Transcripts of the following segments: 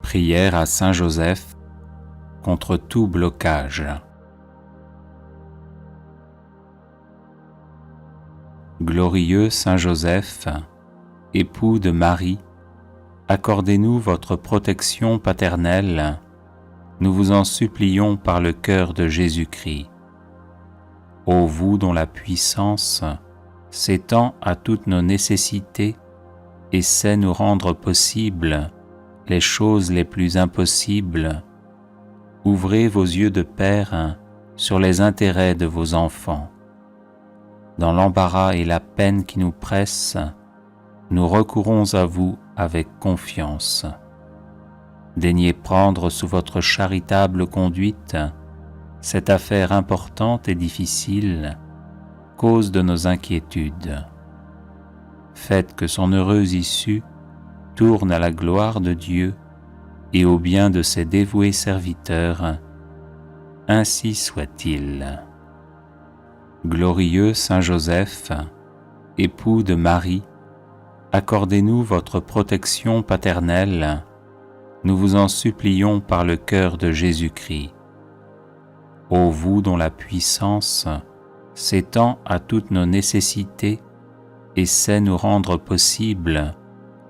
Prière à Saint Joseph contre tout blocage. Glorieux Saint Joseph, époux de Marie, accordez-nous votre protection paternelle, nous vous en supplions par le cœur de Jésus-Christ. Ô vous dont la puissance s'étend à toutes nos nécessités et sait nous rendre possibles les choses les plus impossibles, ouvrez vos yeux de Père sur les intérêts de vos enfants. Dans l'embarras et la peine qui nous pressent, nous recourons à vous avec confiance. Daignez prendre sous votre charitable conduite cette affaire importante et difficile, cause de nos inquiétudes. Faites que son heureuse issue tourne à la gloire de Dieu et au bien de ses dévoués serviteurs. Ainsi soit-il. Glorieux Saint Joseph, époux de Marie, accordez-nous votre protection paternelle, nous vous en supplions par le cœur de Jésus-Christ. Ô vous dont la puissance s'étend à toutes nos nécessités et sait nous rendre possibles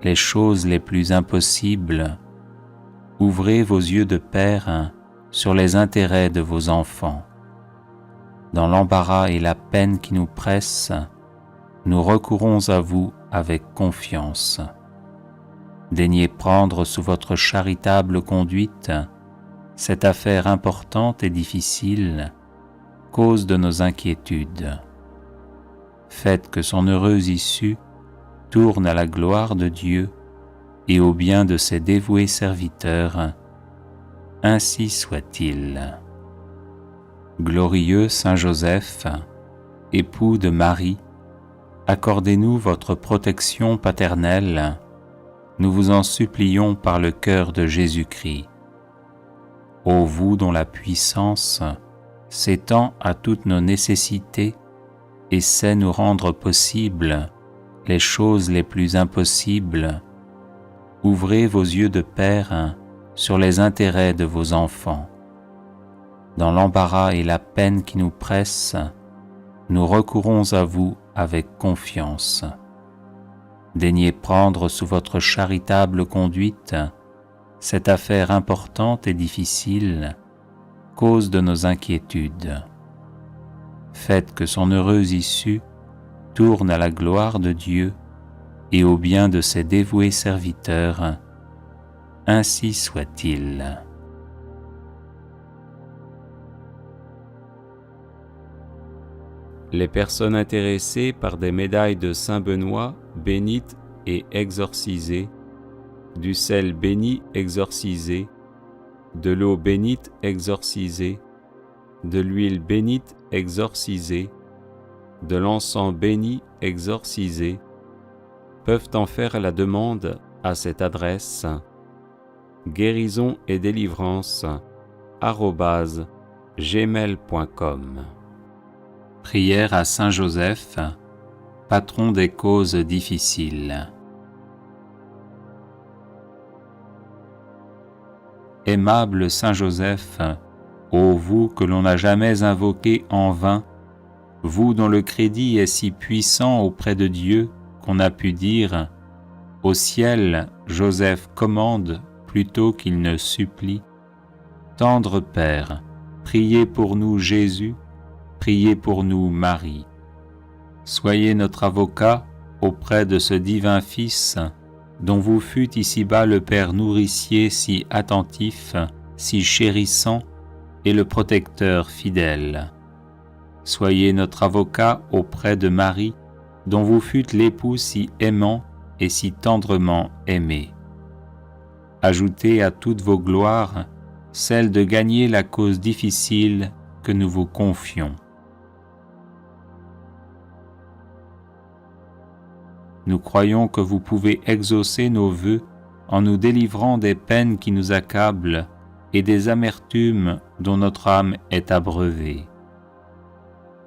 les choses les plus impossibles, ouvrez vos yeux de Père sur les intérêts de vos enfants. Dans l'embarras et la peine qui nous pressent, nous recourons à vous avec confiance. Daignez prendre sous votre charitable conduite cette affaire importante et difficile, cause de nos inquiétudes. Faites que son heureuse issue tourne à la gloire de Dieu et au bien de ses dévoués serviteurs. Ainsi soit-il. Glorieux Saint Joseph, époux de Marie, accordez-nous votre protection paternelle, nous vous en supplions par le cœur de Jésus-Christ. Ô vous dont la puissance s'étend à toutes nos nécessités et sait nous rendre possibles les choses les plus impossibles, ouvrez vos yeux de Père sur les intérêts de vos enfants. Dans l'embarras et la peine qui nous pressent, nous recourons à vous avec confiance. Daignez prendre sous votre charitable conduite cette affaire importante et difficile, cause de nos inquiétudes. Faites que son heureuse issue tourne à la gloire de Dieu et au bien de ses dévoués serviteurs. Ainsi soit-il. Les personnes intéressées par des médailles de Saint Benoît bénites et exorcisées, du sel béni exorcisé, de l'eau bénite exorcisée, de l'huile bénite exorcisée, de l'encens béni exorcisé, peuvent en faire la demande à cette adresse guérison et délivrance @gmail.com. Prière à Saint Joseph, patron des causes difficiles. Aimable Saint Joseph, ô vous que l'on n'a jamais invoqué en vain, vous dont le crédit est si puissant auprès de Dieu qu'on a pu dire « Au ciel, Joseph commande plutôt qu'il ne supplie ». Tendre Père, priez pour nous Jésus, priez pour nous Marie. Soyez notre avocat auprès de ce divin Fils dont vous fûtes ici-bas le Père nourricier si attentif, si chérissant et le protecteur fidèle. Soyez notre avocat auprès de Marie dont vous fûtes l'époux si aimant et si tendrement aimé. Ajoutez à toutes vos gloires celle de gagner la cause difficile que nous vous confions. Nous croyons que vous pouvez exaucer nos vœux en nous délivrant des peines qui nous accablent et des amertumes dont notre âme est abreuvée.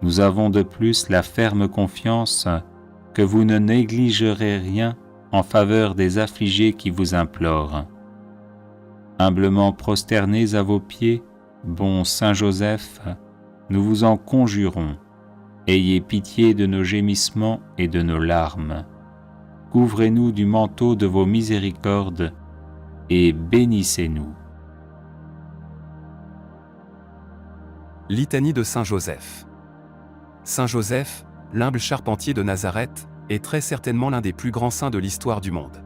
Nous avons de plus la ferme confiance que vous ne négligerez rien en faveur des affligés qui vous implorent. Humblement prosternés à vos pieds, bon Saint Joseph, nous vous en conjurons, ayez pitié de nos gémissements et de nos larmes. Couvrez-nous du manteau de vos miséricordes et bénissez-nous. Litanie de Saint Joseph. Saint Joseph, l'humble charpentier de Nazareth, est très certainement l'un des plus grands saints de l'histoire du monde.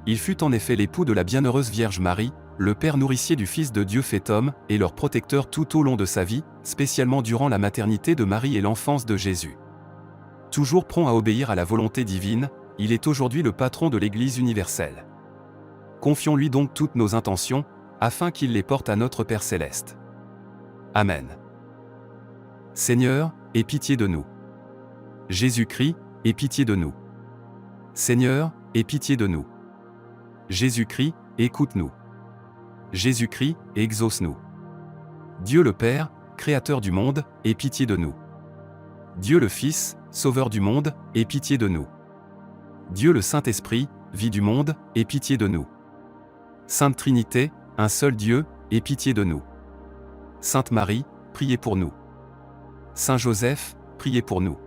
Il fut en effet l'époux de la bienheureuse Vierge Marie, le père nourricier du Fils de Dieu fait homme et leur protecteur tout au long de sa vie, spécialement durant la maternité de Marie et l'enfance de Jésus. Toujours prompt à obéir à la volonté divine, il est aujourd'hui le patron de l'Église universelle. Confions-lui donc toutes nos intentions, afin qu'il les porte à notre Père céleste. Amen. Seigneur, aie pitié de nous. Jésus-Christ, aie pitié de nous. Seigneur, aie pitié de nous. Jésus-Christ, écoute-nous. Jésus-Christ, exauce-nous. Dieu le Père, Créateur du monde, aie pitié de nous. Dieu le Fils, Sauveur du monde, aie pitié de nous. Dieu le Saint-Esprit, vie du monde, aie pitié de nous. Sainte Trinité, un seul Dieu, aie pitié de nous. Sainte Marie, priez pour nous. Saint Joseph, priez pour nous.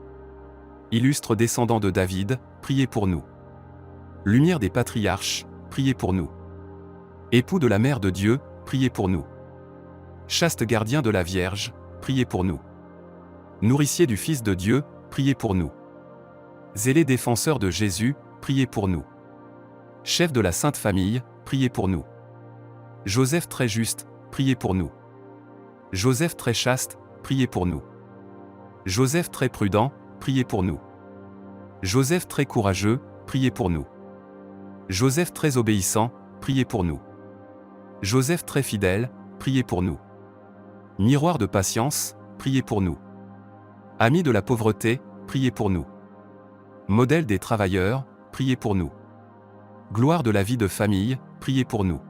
Illustre descendant de David, priez pour nous. Lumière des patriarches, priez pour nous. Époux de la Mère de Dieu, priez pour nous. Chaste gardien de la Vierge, priez pour nous. Nourricier du Fils de Dieu, priez pour nous. Zélé défenseur de Jésus, priez pour nous. Chef de la Sainte Famille, priez pour nous. Joseph très juste, priez pour nous. Joseph très chaste, priez pour nous. Joseph très prudent, priez pour nous. Joseph très courageux, priez pour nous. Joseph très obéissant, priez pour nous. Joseph très fidèle, priez pour nous. Miroir de patience, priez pour nous. Ami de la pauvreté, priez pour nous. Modèle des travailleurs, priez pour nous. Gloire de la vie de famille, priez pour nous.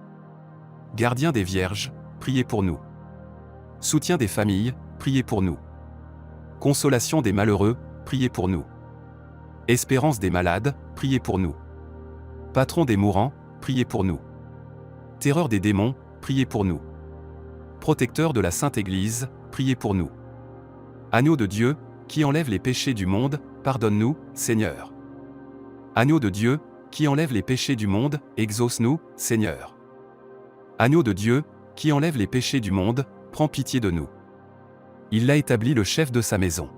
Gardien des vierges, priez pour nous. Soutien des familles, priez pour nous. Consolation des malheureux, priez pour nous. Espérance des malades, priez pour nous. Patron des mourants, priez pour nous. Terreur des démons, priez pour nous. Protecteur de la Sainte Église, priez pour nous. Agneau de Dieu, qui enlève les péchés du monde, pardonne-nous, Seigneur. Agneau de Dieu, qui enlève les péchés du monde, exauce-nous, Seigneur. Agneau de Dieu, qui enlève les péchés du monde, prends pitié de nous. Il l'a établi le chef de sa maison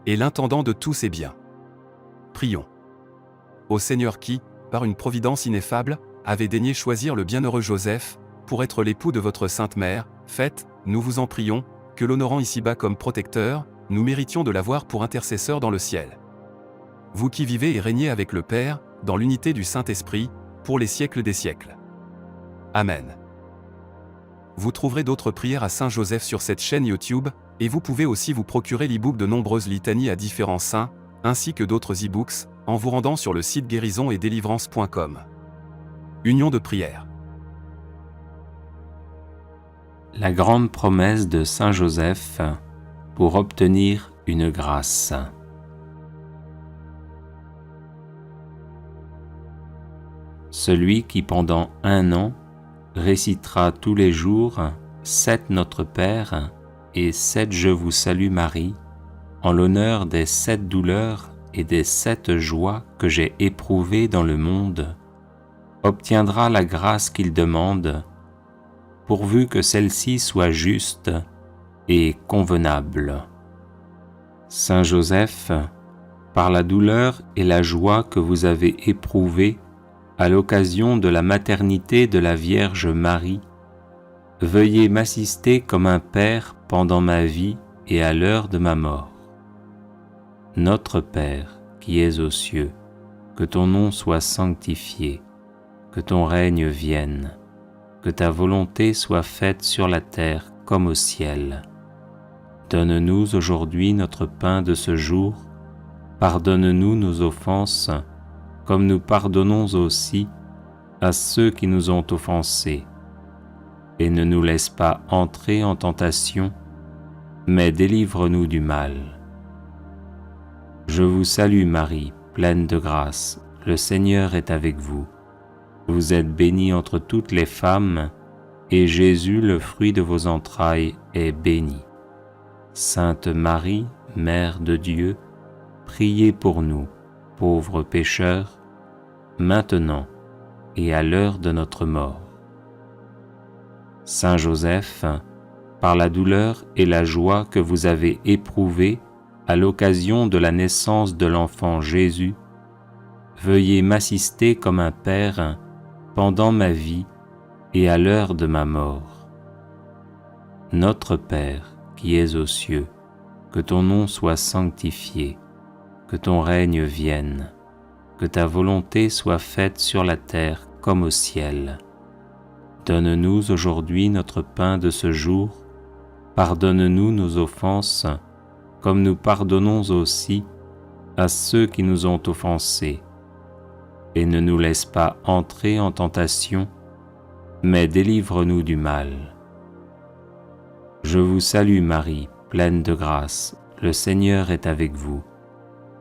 et l'intendant de tous ses biens. Prions. Ô Seigneur qui, par une providence ineffable, avait daigné choisir le bienheureux Joseph pour être l'époux de votre Sainte Mère, faites, nous vous en prions, que l'honorant ici-bas comme protecteur, nous méritions de l'avoir pour intercesseur dans le ciel. Vous qui vivez et régnez avec le Père, dans l'unité du Saint-Esprit, pour les siècles des siècles. Amen. Vous trouverez d'autres prières à Saint Joseph sur cette chaîne YouTube, et vous pouvez aussi vous procurer l'e-book de nombreuses litanies à différents saints, ainsi que d'autres e-books, en vous rendant sur le site guérisonetdélivrance.com. Union de prière. La grande promesse de Saint Joseph pour obtenir une grâce. Celui qui pendant 1 an récitera tous les jours 7 Notre Père et 7 Je vous salue Marie, en l'honneur des 7 douleurs et des 7 joies que j'ai éprouvées dans le monde, obtiendra la grâce qu'il demande, pourvu que celle-ci soit juste et convenable. Saint Joseph, par la douleur et la joie que vous avez éprouvées à l'occasion de la maternité de la Vierge Marie, veuillez m'assister comme un Père pendant ma vie et à l'heure de ma mort. Notre Père, qui es aux cieux, que ton nom soit sanctifié, que ton règne vienne, que ta volonté soit faite sur la terre comme au ciel. Donne-nous aujourd'hui notre pain de ce jour, pardonne-nous nos offenses, comme nous pardonnons aussi à ceux qui nous ont offensés. Et ne nous laisse pas entrer en tentation, mais délivre-nous du mal. Je vous salue Marie, pleine de grâce, le Seigneur est avec vous. Vous êtes bénie entre toutes les femmes, et Jésus, le fruit de vos entrailles, est béni. Sainte Marie, Mère de Dieu, priez pour nous, pauvres pécheurs, maintenant et à l'heure de notre mort. Saint Joseph, par la douleur et la joie que vous avez éprouvées à l'occasion de la naissance de l'enfant Jésus, veuillez m'assister comme un Père pendant ma vie et à l'heure de ma mort. Notre Père, qui es aux cieux, que ton nom soit sanctifié, que ton règne vienne, que ta volonté soit faite sur la terre comme au ciel. Donne-nous aujourd'hui notre pain de ce jour, pardonne-nous nos offenses, comme nous pardonnons aussi à ceux qui nous ont offensés, et ne nous laisse pas entrer en tentation, mais délivre-nous du mal. Je vous salue Marie, pleine de grâce, le Seigneur est avec vous.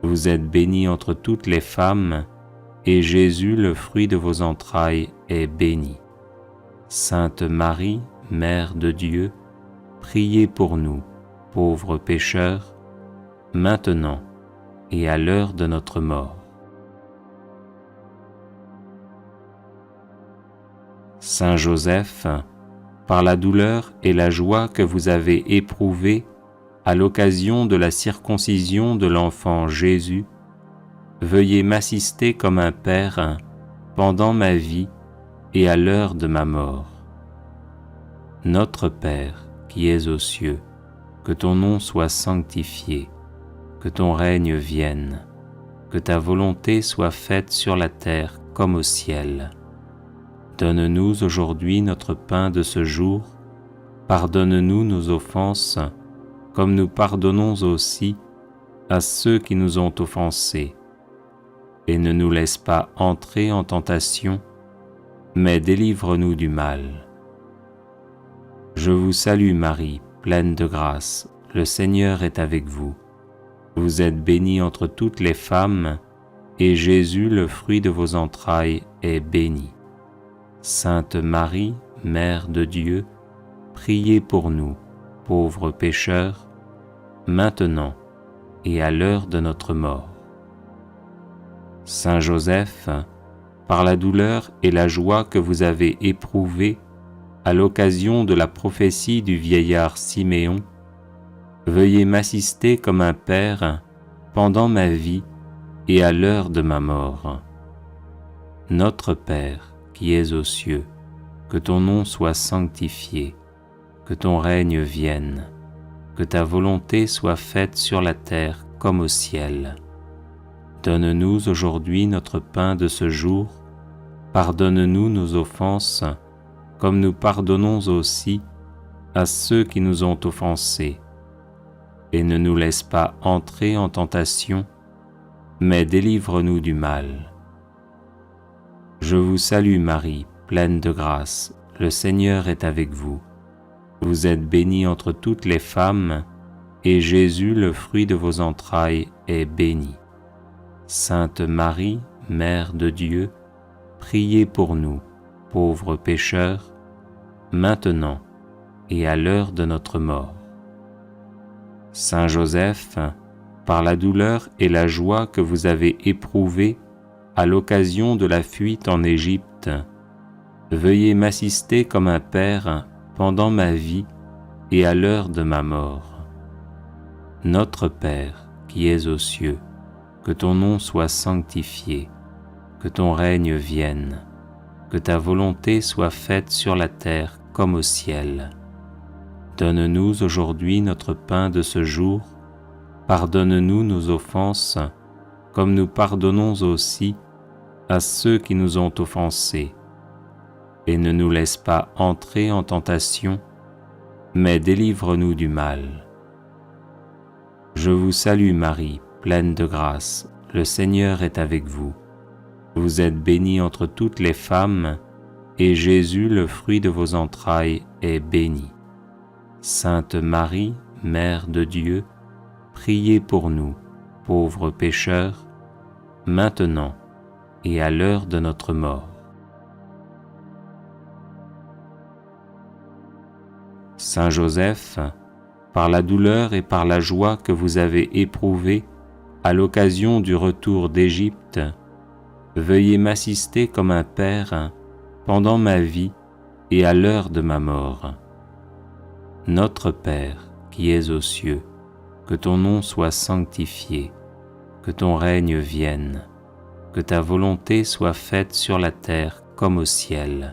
Vous êtes bénie entre toutes les femmes, et Jésus, le fruit de vos entrailles, est béni. Sainte Marie, Mère de Dieu, priez pour nous, pauvres pécheurs, maintenant et à l'heure de notre mort. Saint Joseph, par la douleur et la joie que vous avez éprouvées à l'occasion de la circoncision de l'enfant Jésus, veuillez m'assister comme un Père pendant ma vie et à l'heure de ma mort. Notre Père, qui es aux cieux, que ton nom soit sanctifié, que ton règne vienne, que ta volonté soit faite sur la terre comme au ciel. Donne-nous aujourd'hui notre pain de ce jour, pardonne-nous nos offenses, comme nous pardonnons aussi à ceux qui nous ont offensés, et ne nous laisse pas entrer en tentation, mais délivre-nous du mal. Je vous salue Marie, pleine de grâce, le Seigneur est avec vous. Vous êtes bénie entre toutes les femmes, et Jésus, le fruit de vos entrailles, est béni. Sainte Marie, Mère de Dieu, priez pour nous, pauvres pécheurs, maintenant et à l'heure de notre mort. Saint Joseph, par la douleur et la joie que vous avez éprouvées à l'occasion de la prophétie du vieillard Siméon, veuillez m'assister comme un Père pendant ma vie et à l'heure de ma mort. Notre Père, qui es aux cieux, que ton nom soit sanctifié, que ton règne vienne, que ta volonté soit faite sur la terre comme au ciel. Donne-nous aujourd'hui notre pain de ce jour, pardonne-nous nos offenses, comme nous pardonnons aussi à ceux qui nous ont offensés, et ne nous laisse pas entrer en tentation, mais délivre-nous du mal. Je vous salue Marie, pleine de grâce, le Seigneur est avec vous. Vous êtes bénie entre toutes les femmes, et Jésus, le fruit de vos entrailles, est béni. Sainte Marie, Mère de Dieu, priez pour nous, pauvres pécheurs, maintenant et à l'heure de notre mort. Saint Joseph, par la douleur et la joie que vous avez éprouvées à l'occasion de la fuite en Égypte, veuillez m'assister comme un Père pendant ma vie et à l'heure de ma mort. Notre Père, qui es aux cieux, que ton nom soit sanctifié, que ton règne vienne, que ta volonté soit faite sur la terre comme au ciel. Donne-nous aujourd'hui notre pain de ce jour, pardonne-nous nos offenses, comme nous pardonnons aussi à ceux qui nous ont offensés, et ne nous laisse pas entrer en tentation, mais délivre-nous du mal. Je vous salue Marie, pleine de grâce, le Seigneur est avec vous. Vous êtes bénie entre toutes les femmes, et Jésus, le fruit de vos entrailles, est béni. Sainte Marie, Mère de Dieu, priez pour nous, pauvres pécheurs, maintenant et à l'heure de notre mort. Saint Joseph, par la douleur et par la joie que vous avez éprouvée à l'occasion du retour d'Égypte, veuillez m'assister comme un père pendant ma vie et à l'heure de ma mort. Notre Père, qui es aux cieux, que ton nom soit sanctifié, que ton règne vienne, que ta volonté soit faite sur la terre comme au ciel.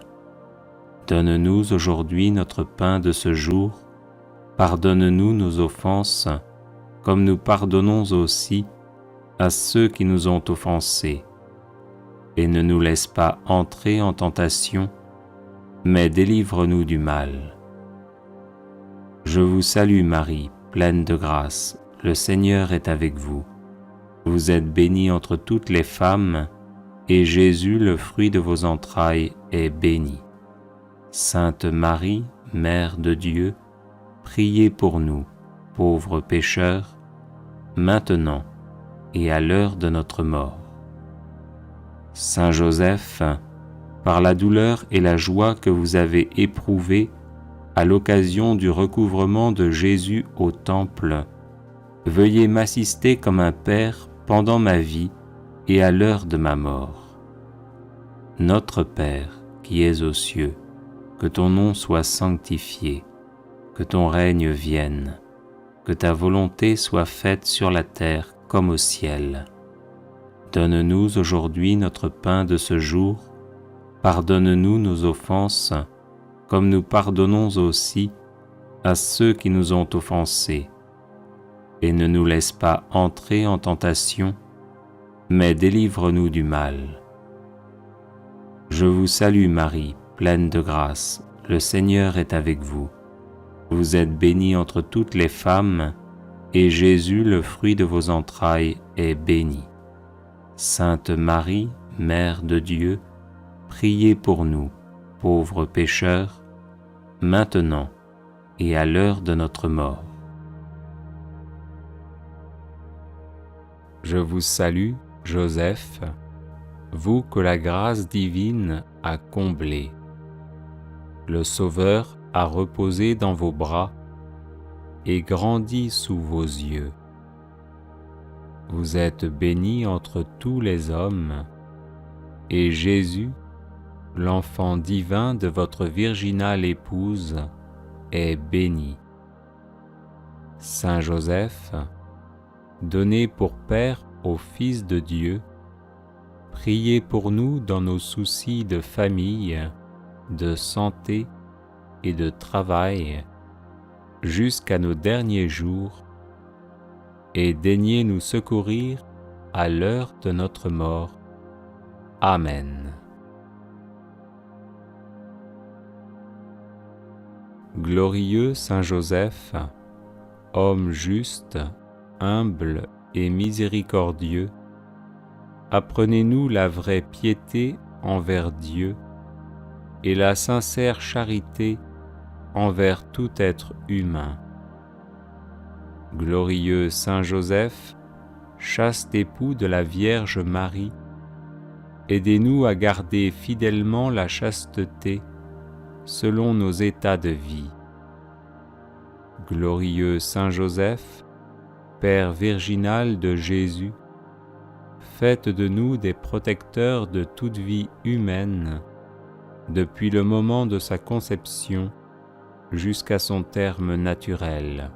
Donne-nous aujourd'hui notre pain de ce jour, pardonne-nous nos offenses, comme nous pardonnons aussi à ceux qui nous ont offensés. Et ne nous laisse pas entrer en tentation, mais délivre-nous du mal. Je vous salue Marie, pleine de grâce, le Seigneur est avec vous. Vous êtes bénie entre toutes les femmes, et Jésus, le fruit de vos entrailles, est béni. Sainte Marie, Mère de Dieu, priez pour nous, pauvres pécheurs, maintenant et à l'heure de notre mort. Saint Joseph, par la douleur et la joie que vous avez éprouvées à l'occasion du recouvrement de Jésus au Temple, veuillez m'assister comme un père pendant ma vie et à l'heure de ma mort. Notre Père, qui es aux cieux, que ton nom soit sanctifié, que ton règne vienne, que ta volonté soit faite sur la terre comme au ciel. Donne-nous aujourd'hui notre pain de ce jour, pardonne-nous nos offenses, comme nous pardonnons aussi à ceux qui nous ont offensés. Et ne nous laisse pas entrer en tentation, mais délivre-nous du mal. Je vous salue Marie, pleine de grâce, le Seigneur est avec vous. Vous êtes bénie entre toutes les femmes, et Jésus, le fruit de vos entrailles, est béni. Sainte Marie, Mère de Dieu, priez pour nous, pauvres pécheurs, maintenant et à l'heure de notre mort. Je vous salue, Joseph, vous que la grâce divine a comblé. Le Sauveur a reposé dans vos bras et grandi sous vos yeux. Vous êtes bénie entre tous les hommes, et Jésus, l'enfant divin de votre virginale épouse, est béni. Saint Joseph, donné pour Père au Fils de Dieu, priez pour nous dans nos soucis de famille, de santé et de travail, jusqu'à nos derniers jours, et daignez nous secourir à l'heure de notre mort. Amen. Glorieux Saint Joseph, homme juste, humble et miséricordieux, apprenez-nous la vraie piété envers Dieu et la sincère charité envers tout être humain. Glorieux Saint Joseph, chaste époux de la Vierge Marie, aidez-nous à garder fidèlement la chasteté selon nos états de vie. Glorieux Saint Joseph, Père virginal de Jésus, faites de nous des protecteurs de toute vie humaine, depuis le moment de sa conception jusqu'à son terme naturel.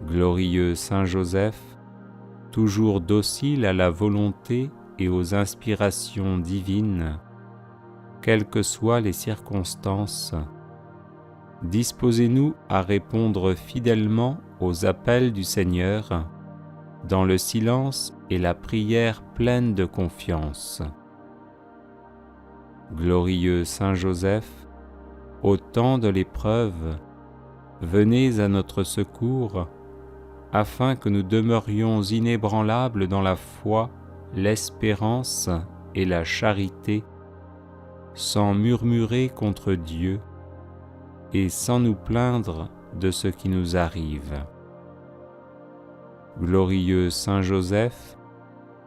Glorieux Saint Joseph, toujours docile à la volonté et aux inspirations divines, quelles que soient les circonstances, disposez-nous à répondre fidèlement aux appels du Seigneur dans le silence et la prière pleine de confiance. Glorieux Saint Joseph, au temps de l'épreuve, venez à notre secours afin que nous demeurions inébranlables dans la foi, l'espérance et la charité, sans murmurer contre Dieu et sans nous plaindre de ce qui nous arrive. Glorieux Saint Joseph,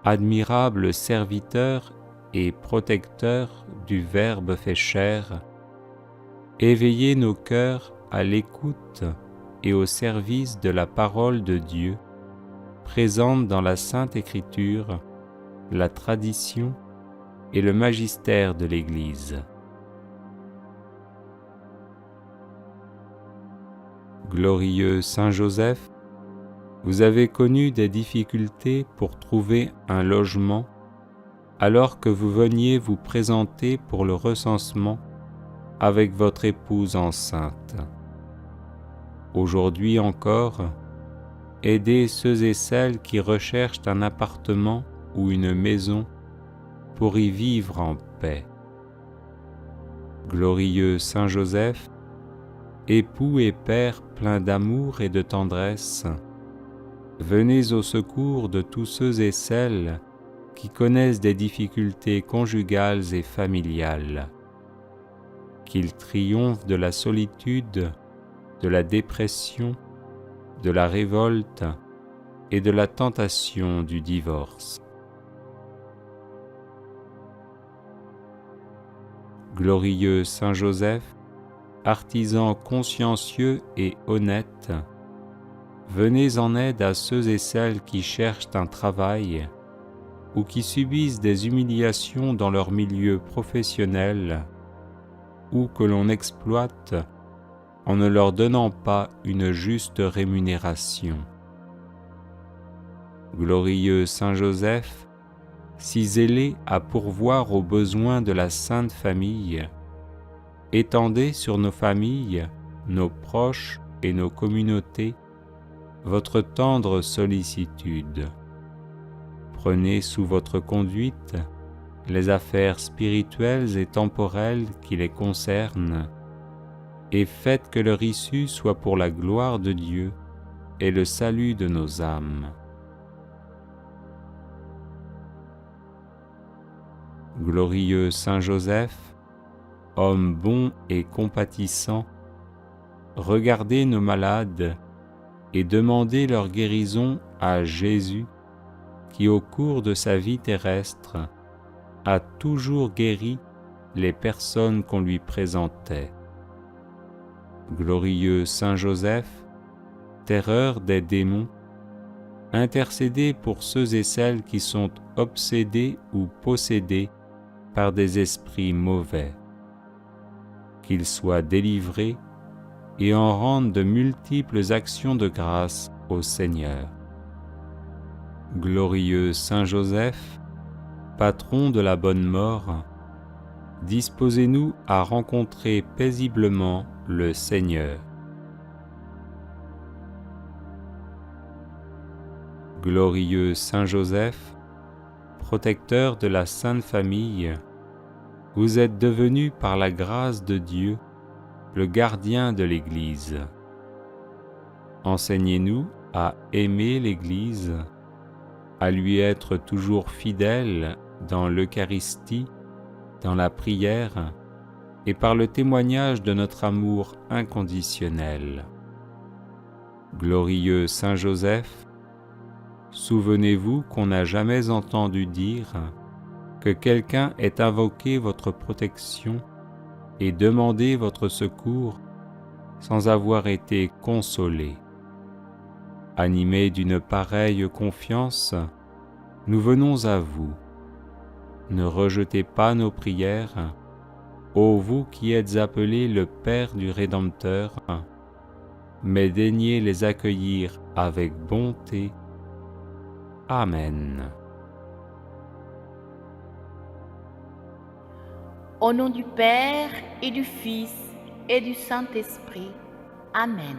admirable serviteur et protecteur du Verbe fait chair, éveillez nos cœurs à l'écoute et au service de la parole de Dieu, présente dans la Sainte Écriture, la tradition et le magistère de l'Église. Glorieux Saint Joseph, vous avez connu des difficultés pour trouver un logement alors que vous veniez vous présenter pour le recensement avec votre épouse enceinte. Aujourd'hui encore, aidez ceux et celles qui recherchent un appartement ou une maison pour y vivre en paix. Glorieux Saint Joseph, époux et père plein d'amour et de tendresse, venez au secours de tous ceux et celles qui connaissent des difficultés conjugales et familiales. Qu'ils triomphent de la solitude, de la dépression, de la révolte et de la tentation du divorce. Glorieux Saint Joseph, artisan consciencieux et honnête, venez en aide à ceux et celles qui cherchent un travail ou qui subissent des humiliations dans leur milieu professionnel ou que l'on exploite en ne leur donnant pas une juste rémunération. Glorieux Saint Joseph, si zélé à pourvoir aux besoins de la Sainte Famille, étendez sur nos familles, nos proches et nos communautés votre tendre sollicitude. Prenez sous votre conduite les affaires spirituelles et temporelles qui les concernent, et faites que leur issue soit pour la gloire de Dieu et le salut de nos âmes. Glorieux Saint Joseph, homme bon et compatissant, regardez nos malades et demandez leur guérison à Jésus, qui au cours de sa vie terrestre a toujours guéri les personnes qu'on lui présentait. Glorieux Saint Joseph, terreur des démons, intercédez pour ceux et celles qui sont obsédés ou possédés par des esprits mauvais. Qu'ils soient délivrés et en rendent de multiples actions de grâce au Seigneur. Glorieux Saint Joseph, patron de la bonne mort, disposez-nous à rencontrer paisiblement le Seigneur. Glorieux Saint Joseph, protecteur de la Sainte Famille, vous êtes devenu par la grâce de Dieu le gardien de l'Église. Enseignez-nous à aimer l'Église, à lui être toujours fidèles dans l'Eucharistie, dans la prière et par le témoignage de notre amour inconditionnel. Glorieux Saint Joseph, souvenez-vous qu'on n'a jamais entendu dire que quelqu'un ait invoqué votre protection et demandé votre secours sans avoir été consolé. Animés d'une pareille confiance, nous venons à vous. Ne rejetez pas nos prières, ô vous qui êtes appelés le Père du Rédempteur, mais daignez les accueillir avec bonté. Amen. Au nom du Père et du Fils et du Saint-Esprit. Amen.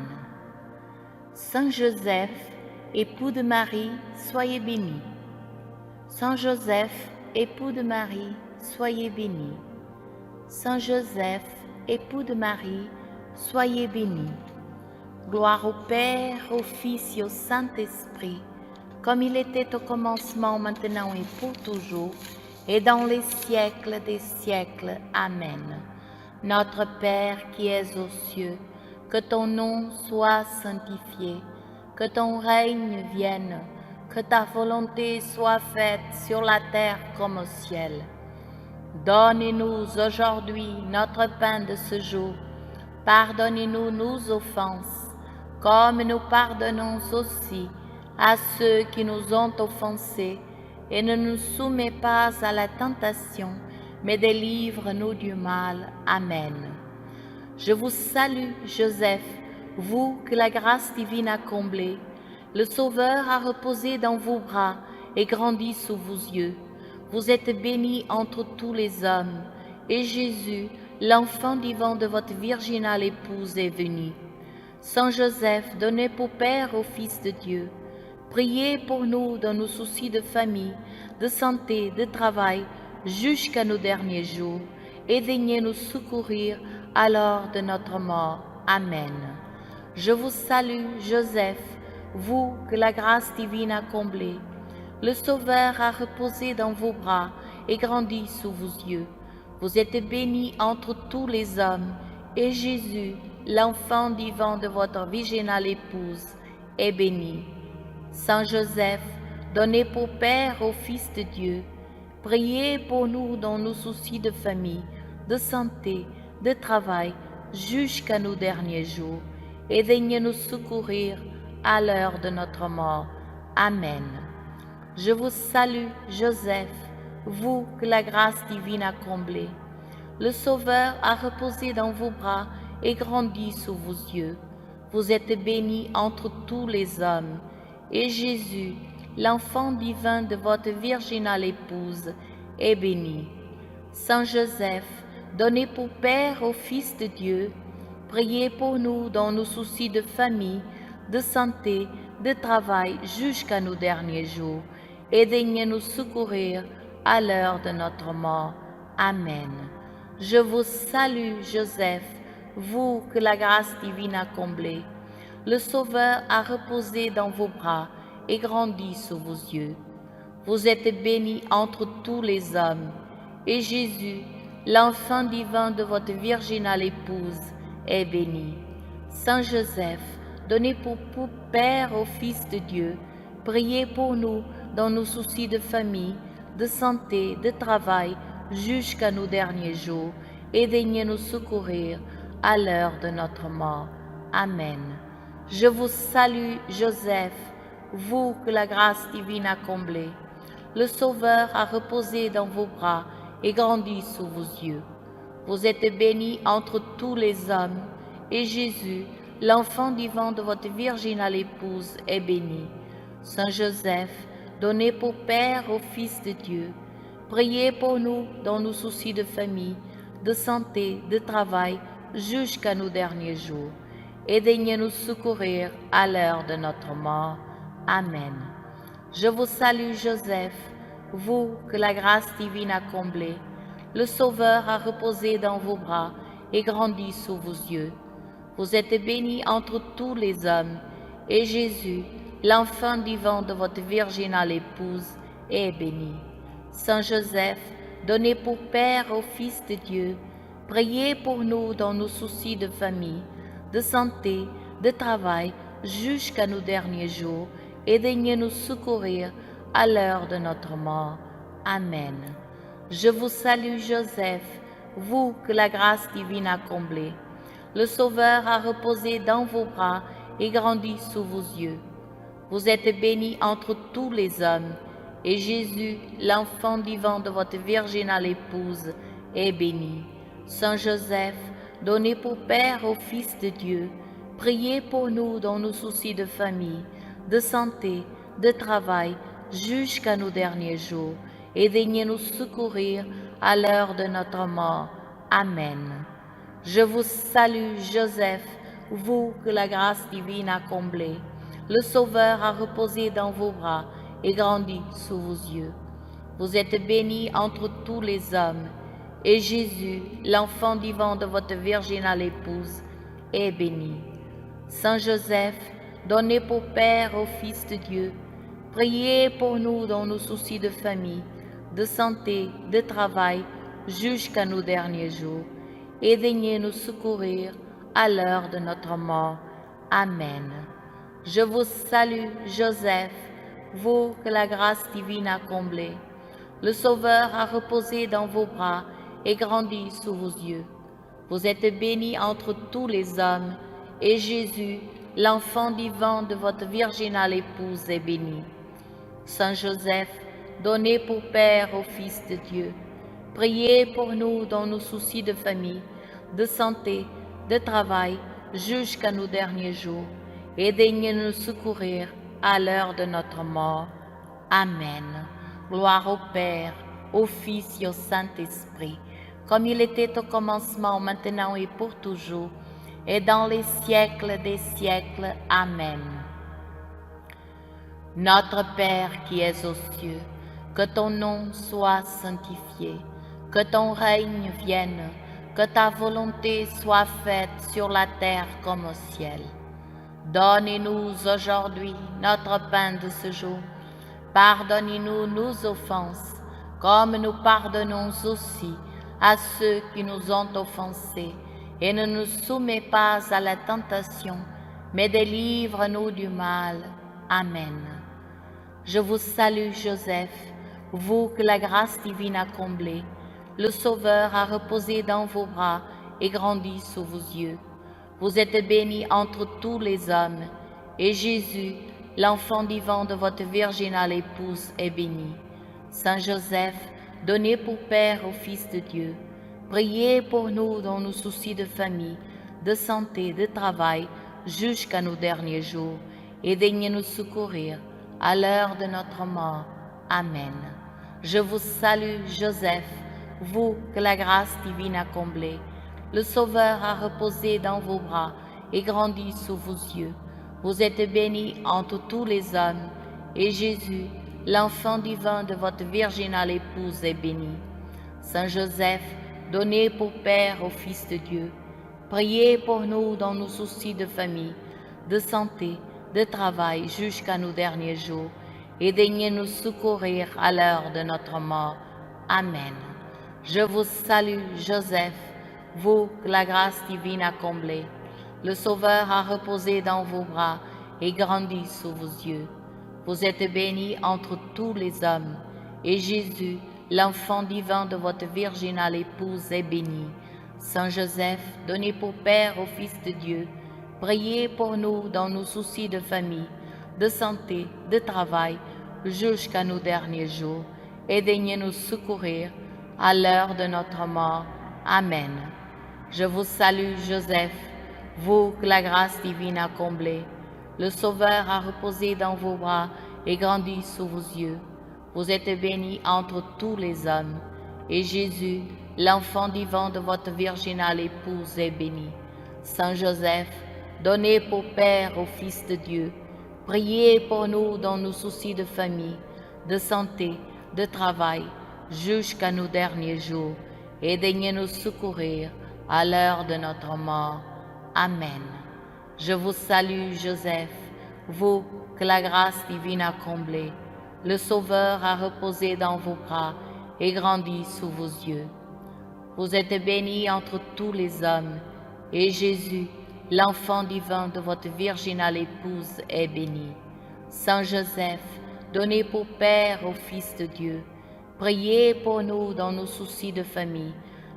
Saint Joseph, époux de Marie, soyez béni. Saint Joseph, époux de Marie, soyez béni. Saint Joseph, époux de Marie, soyez béni. Gloire au Père, au Fils et au Saint-Esprit, comme il était au commencement, maintenant et pour toujours, et dans les siècles des siècles. Amen. Notre Père qui es aux cieux, que ton nom soit sanctifié, que ton règne vienne, que ta volonté soit faite sur la terre comme au ciel. Donnez-nous aujourd'hui notre pain de ce jour. Pardonnez-nous nos offenses, comme nous pardonnons aussi à ceux qui nous ont offensés. Et ne nous soumets pas à la tentation, mais délivre-nous du mal. Amen. Je vous salue, Joseph, vous que la grâce divine a comblé. Le Sauveur a reposé dans vos bras et grandi sous vos yeux. Vous êtes bénie entre tous les hommes, et Jésus, l'enfant divin de votre virginale épouse, est venu. Saint Joseph, donné pour Père au Fils de Dieu, priez pour nous dans nos soucis de famille, de santé, de travail, jusqu'à nos derniers jours, et daignez nous secourir à l'heure de notre mort. Amen. Je vous salue, Joseph, vous que la grâce divine a comblé. Le Sauveur a reposé dans vos bras et grandi sous vos yeux. Vous êtes bénie entre tous les hommes, et Jésus, l'enfant divin de votre virginale épouse, est béni. Saint Joseph, donné pour Père au Fils de Dieu, priez pour nous dans nos soucis de famille, de santé, de travail, jusqu'à nos derniers jours, et daignez nous secourir à l'heure de notre mort. Amen. Je vous salue, Joseph, vous que la grâce divine a comblé. Le Sauveur a reposé dans vos bras et grandi sous vos yeux. Vous êtes bénie entre tous les hommes, et Jésus, l'enfant divin de votre virginale épouse, est béni. Saint Joseph, donné pour Père au Fils de Dieu, priez pour nous dans nos soucis de famille, de santé, de travail, jusqu'à nos derniers jours, et daignez nous secourir à l'heure de notre mort. Amen. Je vous salue, Joseph, vous que la grâce divine a comblé. Le Sauveur a reposé dans vos bras et grandi sous vos yeux. Vous êtes bénie entre tous les hommes, et Jésus, l'enfant divin de votre virginale épouse, est béni. Saint Joseph, donné pour Père au Fils de Dieu, priez pour nous dans nos soucis de famille, de santé, de travail, jusqu'à nos derniers jours, et daignez nous secourir à l'heure de notre mort. Amen. Je vous salue, Joseph, vous que la grâce divine a comblé. Le Sauveur a reposé dans vos bras et grandi sous vos yeux. Vous êtes bénie entre tous les hommes, et Jésus, l'enfant divin de votre virginale épouse, est béni. Saint Joseph, donné pour Père au Fils de Dieu, priez pour nous dans nos soucis de famille, de santé, de travail, jusqu'à nos derniers jours, et daignez nous secourir à l'heure de notre mort. Amen. Je vous salue, Joseph, vous que la grâce divine a comblé. Le Sauveur a reposé dans vos bras et grandi sous vos yeux. Vous êtes bénie entre tous les hommes, et Jésus, l'enfant divin de votre virginale épouse, est béni. Saint Joseph, donné pour Père au Fils de Dieu, priez pour nous dans nos soucis de famille, de santé, de travail, jusqu'à nos derniers jours, et daignez nous secourir à l'heure de notre mort. Amen. Je vous salue, Joseph, vous que la grâce divine a comblé. Le Sauveur a reposé dans vos bras et grandi sous vos yeux. Vous êtes bénie entre tous les hommes, et Jésus, l'enfant divin de votre virginale épouse, est béni. Saint Joseph, donné pour Père au Fils de Dieu, priez pour nous dans nos soucis de famille, de santé, de travail, jusqu'à nos derniers jours, et daignez nous secourir à l'heure de notre mort. Amen. Je vous salue, Joseph, vous que la grâce divine a comblé. Le Sauveur a reposé dans vos bras et grandi sous vos yeux. Vous êtes bénie entre tous les hommes, et Jésus, l'enfant divin de votre virginale épouse, est béni. Saint Joseph, donné pour Père au Fils de Dieu, priez pour nous dans nos soucis de famille, de santé, de travail, jusqu'à nos derniers jours, et daignez nous secourir à l'heure de notre mort. Amen. Je vous salue, Joseph, vous que la grâce divine a comblé. Le Sauveur a reposé dans vos bras et grandi sous vos yeux. Vous êtes bénie entre tous les hommes, et Jésus, l'enfant divin de votre virginale épouse, est béni. Saint Joseph, donné pour Père au Fils de Dieu, priez pour nous dans nos soucis de famille, de santé, de travail, jusqu'à nos derniers jours, et daignez nous secourir à l'heure de notre mort. Amen. Gloire au Père, au Fils et au Saint-Esprit, comme il était au commencement, maintenant et pour toujours, et dans les siècles des siècles. Amen. Notre Père qui es aux cieux, que ton nom soit sanctifié, que ton règne vienne, que ta volonté soit faite sur la terre comme au ciel. Donnez-nous aujourd'hui notre pain de ce jour. Pardonnez-nous nos offenses, comme nous pardonnons aussi à ceux qui nous ont offensés. Et ne nous soumets pas à la tentation, mais délivre-nous du mal. Amen. Je vous salue, Joseph, vous que la grâce divine a comblé. Le Sauveur a reposé dans vos bras et grandi sous vos yeux. Vous êtes bénie entre tous les hommes, et Jésus, l'enfant divin de votre virginale épouse, est béni. Saint Joseph, donné pour Père au Fils de Dieu, priez pour nous dans nos soucis de famille, de santé, de travail, jusqu'à nos derniers jours, et daignez nous secourir à l'heure de notre mort. Amen. Je vous salue, Joseph, vous que la grâce divine a comblé. Le Sauveur a reposé dans vos bras et grandi sous vos yeux. Vous êtes bénie entre tous les hommes, et Jésus, l'enfant divin de votre virginale épouse, est béni. Saint Joseph, donné pour Père au Fils de Dieu, priez pour nous dans nos soucis de famille, de santé, de travail, jusqu'à nos derniers jours, et daignez nous secourir à l'heure de notre mort. Amen. Je vous salue, Joseph, vous que la grâce divine a comblé. Le Sauveur a reposé dans vos bras et grandi sous vos yeux. Vous êtes bénie entre tous les hommes, et Jésus, l'enfant divin de votre virginale épouse, est béni. Saint Joseph, donné pour Père au Fils de Dieu, priez pour nous dans nos soucis de famille, de santé, de travail, jusqu'à nos derniers jours, et daignez nous secourir à l'heure de notre mort. Amen. Je vous salue, Joseph, vous que la grâce divine a comblé. Le Sauveur a reposé dans vos bras et grandi sous vos yeux. Vous êtes bénie entre tous les hommes, et Jésus, l'enfant divin de votre virginale épouse, est béni. Saint Joseph, donné pour Père au Fils de Dieu, priez pour nous dans nos soucis de famille, de santé, de travail, jusqu'à nos derniers jours, et daignez nous secourir à l'heure de notre mort. Amen. Je vous salue, Joseph, vous que la grâce divine a comblé. Le Sauveur a reposé dans vos bras et grandi sous vos yeux. Vous êtes bénie entre tous les hommes, et Jésus, l'enfant divin de votre virginale épouse, est béni. Saint Joseph, donné pour Père au Fils de Dieu, priez pour nous dans nos soucis de famille,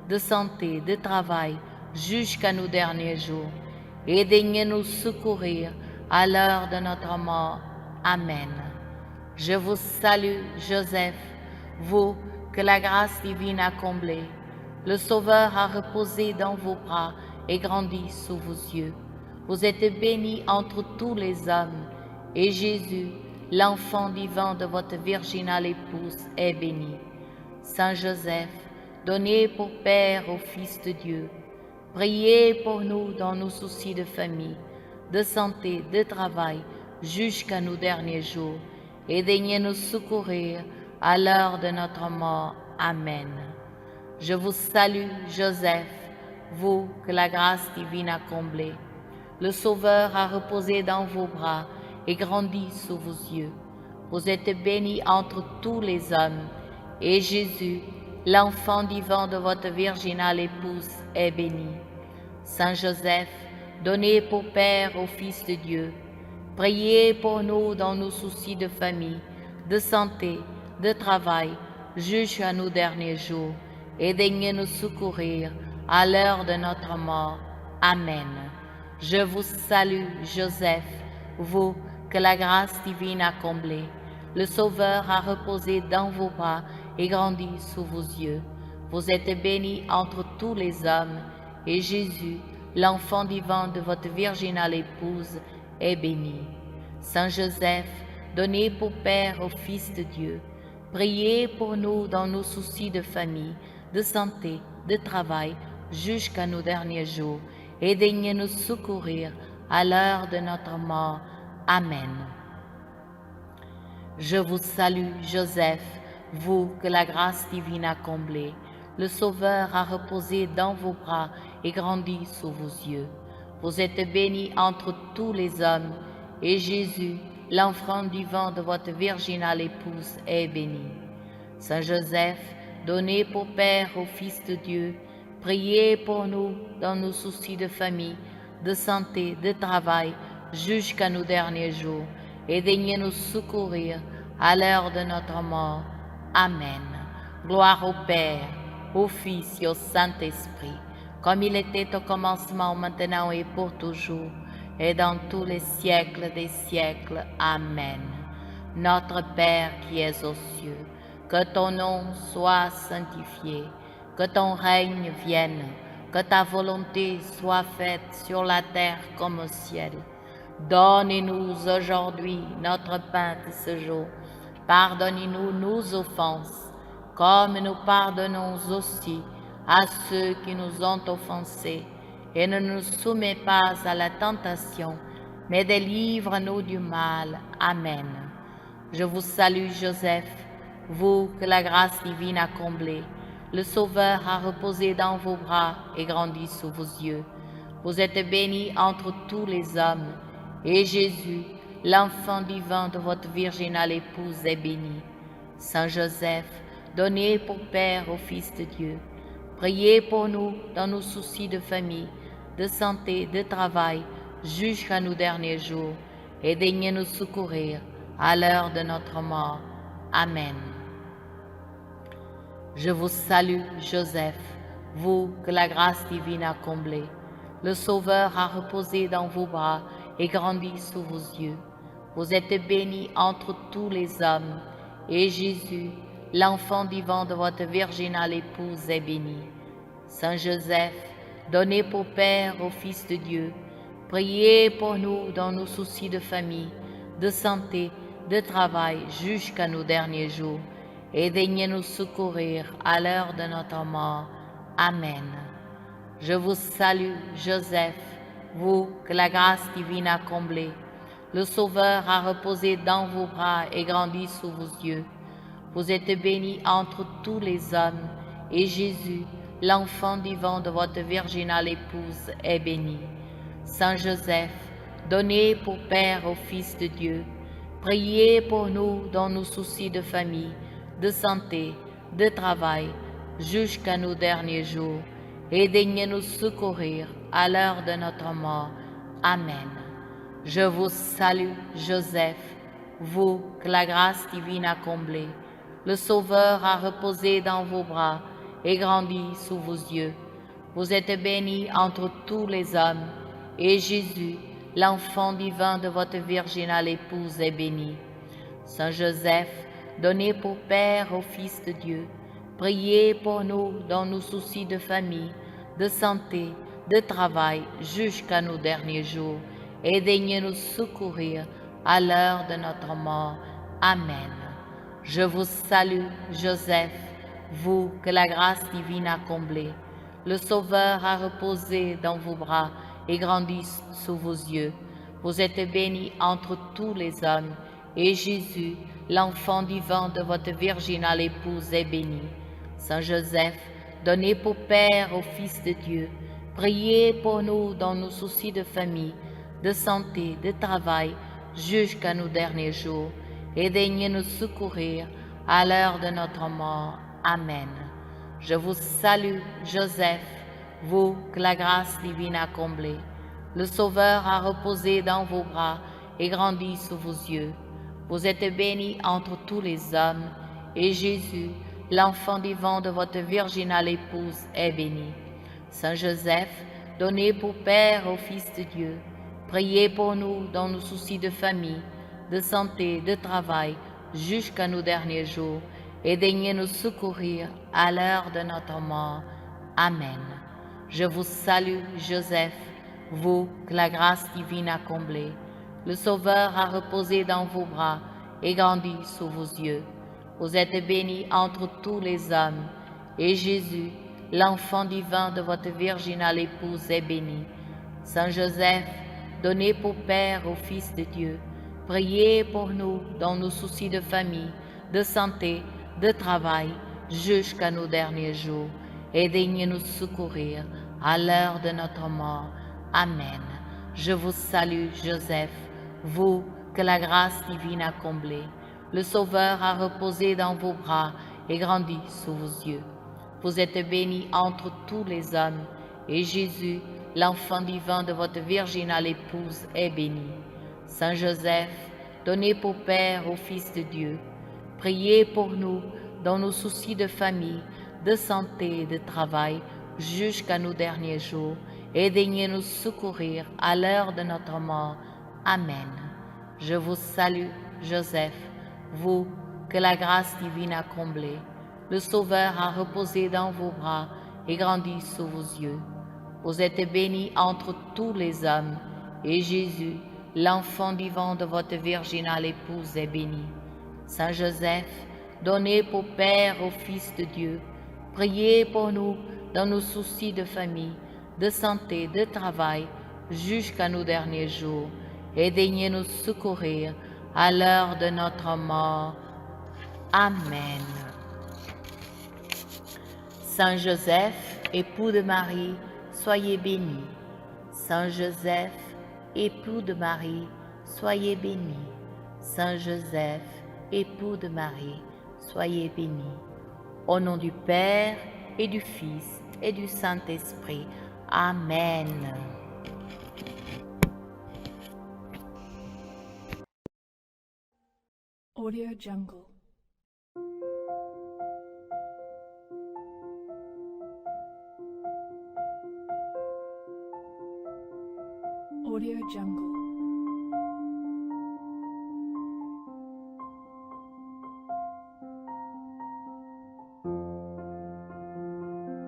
de santé, de travail, jusqu'à nos derniers jours, et daignez nous secourir à l'heure de notre mort. Amen. Je vous salue, Joseph, vous que la grâce divine a comblé. Le Sauveur a reposé dans vos bras et grandi sous vos yeux. Vous êtes bénie entre tous les hommes, et Jésus, l'enfant divin de votre virginale épouse, est béni. Saint Joseph, donné pour Père au Fils de Dieu, priez pour nous dans nos soucis de famille, de santé, de travail, jusqu'à nos derniers jours, et daignez nous secourir à l'heure de notre mort. Amen. Je vous salue, Joseph, vous que la grâce divine a comblé. Le Sauveur a reposé dans vos bras et grandi sous vos yeux. Vous êtes bénie entre tous les hommes, et Jésus, l'enfant divin de votre virginale épouse, est béni. Saint Joseph, donné pour Père au Fils de Dieu, priez pour nous dans nos soucis de famille, de santé, de travail, jusqu'à nos derniers jours, et daignez nous secourir à l'heure de notre mort. Amen. Je vous salue, Joseph, vous que la grâce divine a comblé. Le Sauveur a reposé dans vos bras et grandi sous vos yeux. Vous êtes bénie entre tous les hommes, et Jésus, l'enfant divin de votre virginale épouse, est béni. Saint Joseph, donné pour Père au Fils de Dieu, priez pour nous dans nos soucis de famille, de santé, de travail, jusqu'à nos derniers jours, et daignez nous secourir à l'heure de notre mort. Amen. Je vous salue, Joseph, vous que la grâce divine a comblé. Le Sauveur a reposé dans vos bras et grandi sous vos yeux. Vous êtes bénie entre tous les hommes, et Jésus, l'enfant divin de votre virginale épouse, est béni. Saint Joseph, donné pour Père au Fils de Dieu, priez pour nous dans nos soucis de famille, de santé, de travail, jusqu'à nos derniers jours, et daignez nous secourir à l'heure de notre mort. Amen. Gloire au Père, au Fils et au Saint-Esprit, comme il était au commencement, maintenant et pour toujours, et dans tous les siècles des siècles. Amen. Notre Père qui es aux cieux, que ton nom soit sanctifié, que ton règne vienne, que ta volonté soit faite sur la terre comme au ciel. Donne-nous aujourd'hui notre pain de ce jour. Pardonnez-nous nos offenses, comme nous pardonnons aussi à ceux qui nous ont offensés. Et ne nous soumets pas à la tentation, mais délivre-nous du mal. Amen. Je vous salue, Joseph, vous que la grâce divine a comblé. Le Sauveur a reposé dans vos bras et grandi sous vos yeux. Vous êtes bénie entre tous les hommes, et Jésus, l'enfant divin de votre virginale épouse, est béni. Saint Joseph, donné pour Père au Fils de Dieu, priez pour nous dans nos soucis de famille, de santé, de travail, jusqu'à nos derniers jours, et daignez nous secourir à l'heure de notre mort. Amen. Je vous salue, Joseph, vous que la grâce divine a comblé. Le Sauveur a reposé dans vos bras et grandi sous vos yeux. Vous êtes bénie entre tous les hommes, et Jésus, l'enfant divin de votre virginale épouse, est béni. Saint Joseph, donné pour Père au Fils de Dieu, priez pour nous dans nos soucis de famille, de santé, de travail, jusqu'à nos derniers jours, et daignez nous secourir à l'heure de notre mort. Amen. Je vous salue, Joseph, vous que la grâce divine a comblé. Le Sauveur a reposé dans vos bras et grandi sous vos yeux. Vous êtes bénie entre tous les hommes, et Jésus, l'enfant divin de votre virginale épouse, est béni. Saint Joseph, donné pour Père au Fils de Dieu, priez pour nous dans nos soucis de famille, de santé, de travail, jusqu'à nos derniers jours, et daignez nous secourir à l'heure de notre mort. Amen. Je vous salue, Joseph, vous que la grâce divine a comblé. Le Sauveur a reposé dans vos bras et grandi sous vos yeux. Vous êtes bénie entre tous les hommes, et Jésus, l'enfant divin de votre virginale épouse, est béni. Saint Joseph, donné pour Père au Fils de Dieu, priez pour nous dans nos soucis de famille, de santé, de travail, jusqu'à nos derniers jours, et daignez nous secourir à l'heure de notre mort. Amen. Je vous salue, Joseph, vous que la grâce divine a comblé. Le Sauveur a reposé dans vos bras et grandi sous vos yeux. Vous êtes bénie entre tous les hommes, et Jésus, l'enfant divin de votre virginale épouse, est béni. Saint Joseph, donné pour Père au Fils de Dieu, priez pour nous dans nos soucis de famille, de santé, de travail, jusqu'à nos derniers jours, et daignez nous secourir à l'heure de notre mort. Amen. Je vous salue, Joseph, vous que la grâce divine a comblé. Le Sauveur a reposé dans vos bras et grandi sous vos yeux. Vous êtes bénie entre tous les hommes, et Jésus, l'enfant vivant de votre virginale épouse, est béni. Saint Joseph, donné pour Père au Fils de Dieu, priez pour nous dans nos soucis de famille, de santé, de travail, jusqu'à nos derniers jours, et daignez nous secourir à l'heure de notre mort. Amen. Je vous salue, Joseph, vous que la grâce divine a comblé. Le Sauveur a reposé dans vos bras et grandi sous vos yeux. Vous êtes bénie entre tous les hommes, et Jésus, l'enfant divin de votre virginale épouse, est béni. Saint Joseph, donné pour Père au Fils de Dieu, priez pour nous dans nos soucis de famille, de santé, de travail, jusqu'à nos derniers jours, et daignez nous secourir à l'heure de notre mort. Amen. Je vous salue, Joseph, vous que la grâce divine a comblé. Le Sauveur a reposé dans vos bras et grandi sous vos yeux. Vous êtes bénie entre tous les hommes, et Jésus, l'enfant divin de votre virginale épouse, est béni. Saint Joseph, donné pour Père au Fils de Dieu, priez pour nous dans nos soucis de famille, de santé et de travail, jusqu'à nos derniers jours, et daignez nous secourir à l'heure de notre mort. Amen. Je vous salue, Joseph, vous que la grâce divine a comblé. Le Sauveur a reposé dans vos bras et grandi sous vos yeux. Vous êtes bénie entre tous les hommes, et Jésus, l'enfant vivant de votre virginale épouse, est béni. Saint Joseph, donné pour Père au Fils de Dieu, priez pour nous dans nos soucis de famille, de santé, de travail, jusqu'à nos derniers jours, et daignez nous secourir à l'heure de notre mort. Amen. Saint Joseph, époux de Marie, soyez béni. Saint Joseph, époux de Marie, soyez béni. Saint Joseph, époux de Marie, soyez béni. Au nom du Père et du Fils et du Saint-Esprit. Amen. Audio Jungle. Audio Jungle.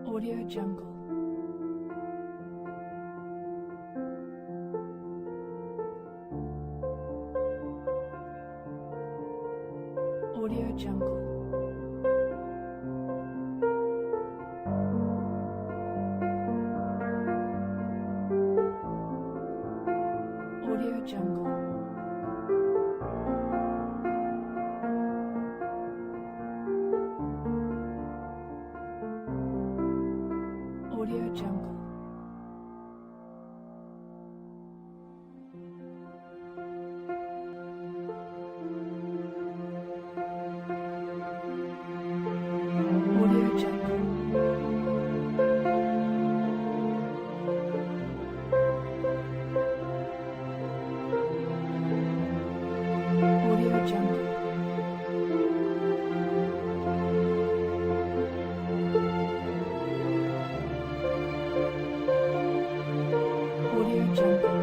Audio Jungle. Audio Jungle. Audio Jungle. Audio Jungle. Audio Jungle. Audio Jungle. Audio Jungle. Audio Jungle.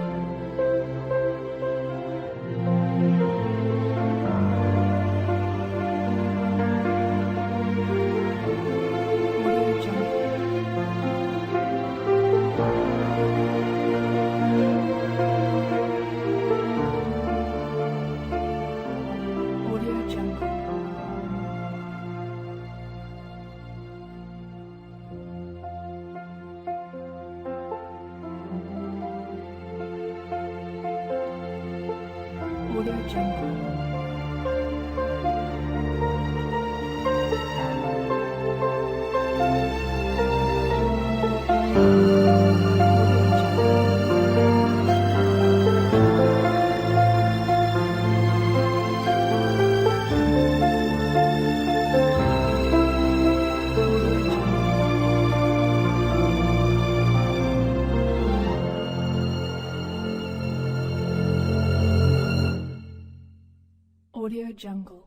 Audio Jungle. Audio Jungle. Audio Jungle.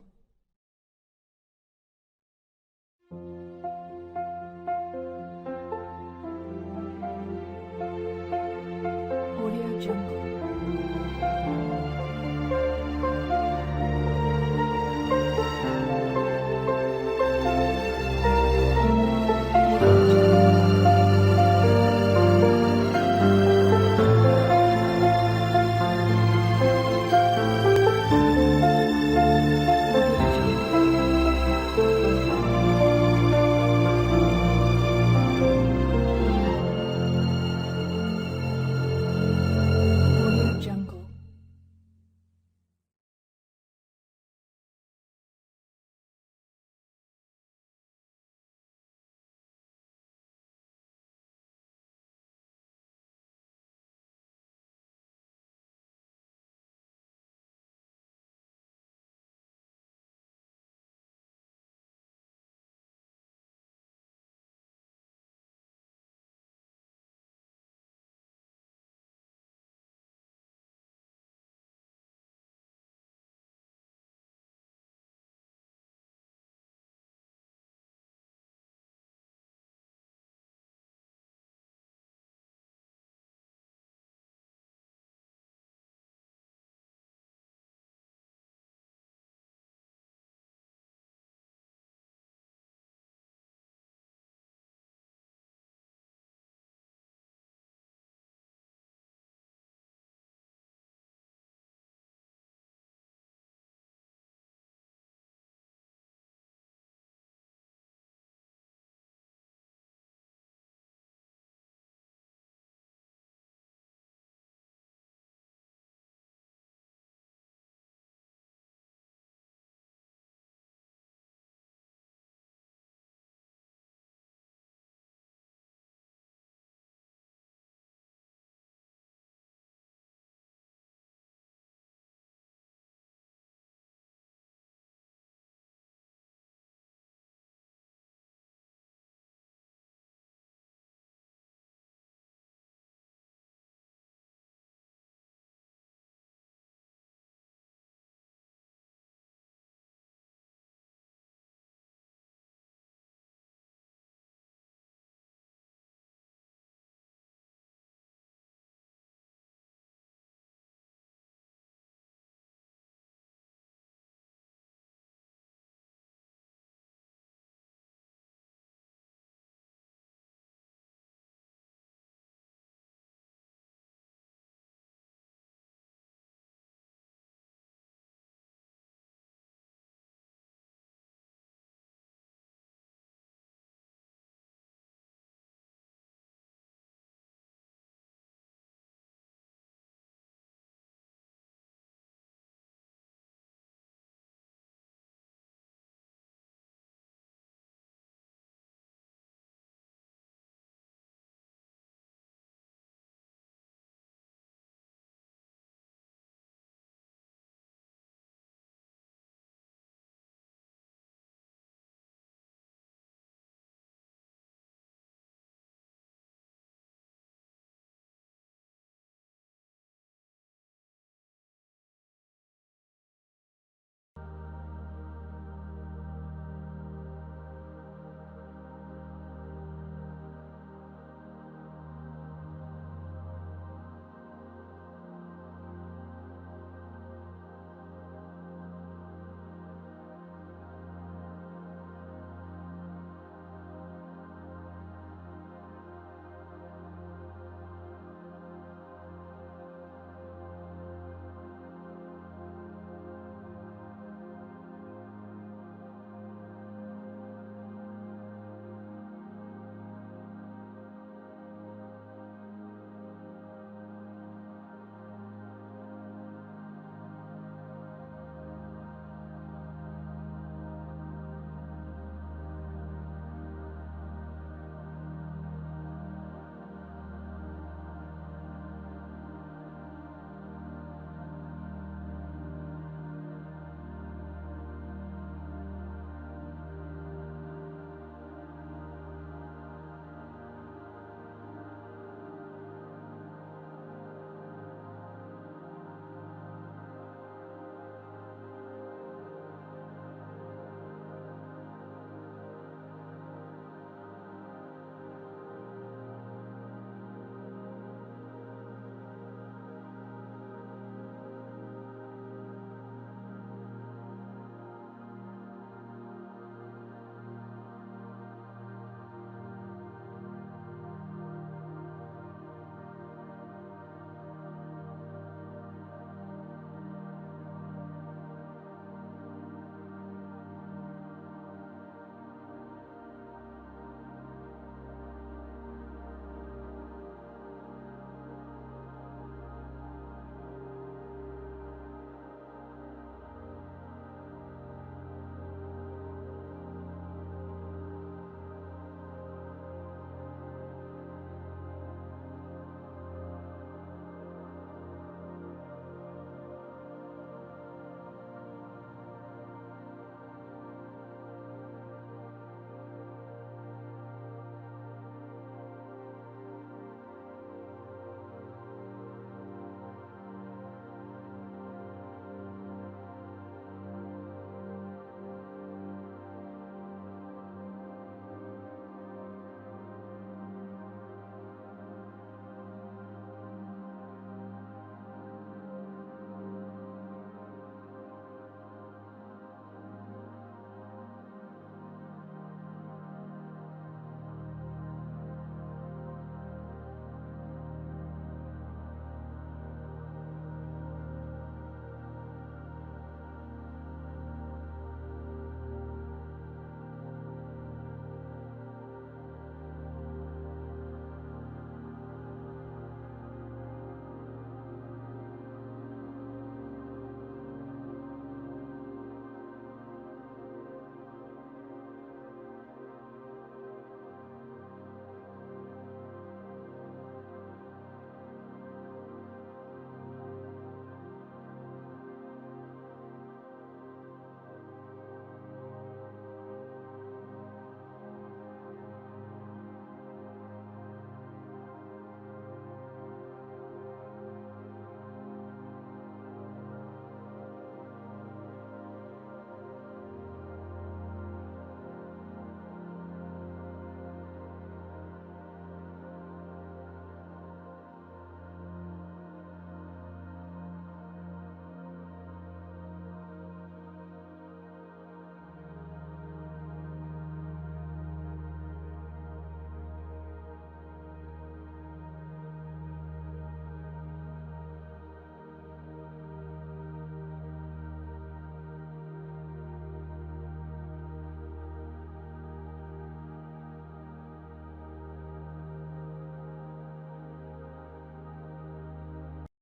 Jungle.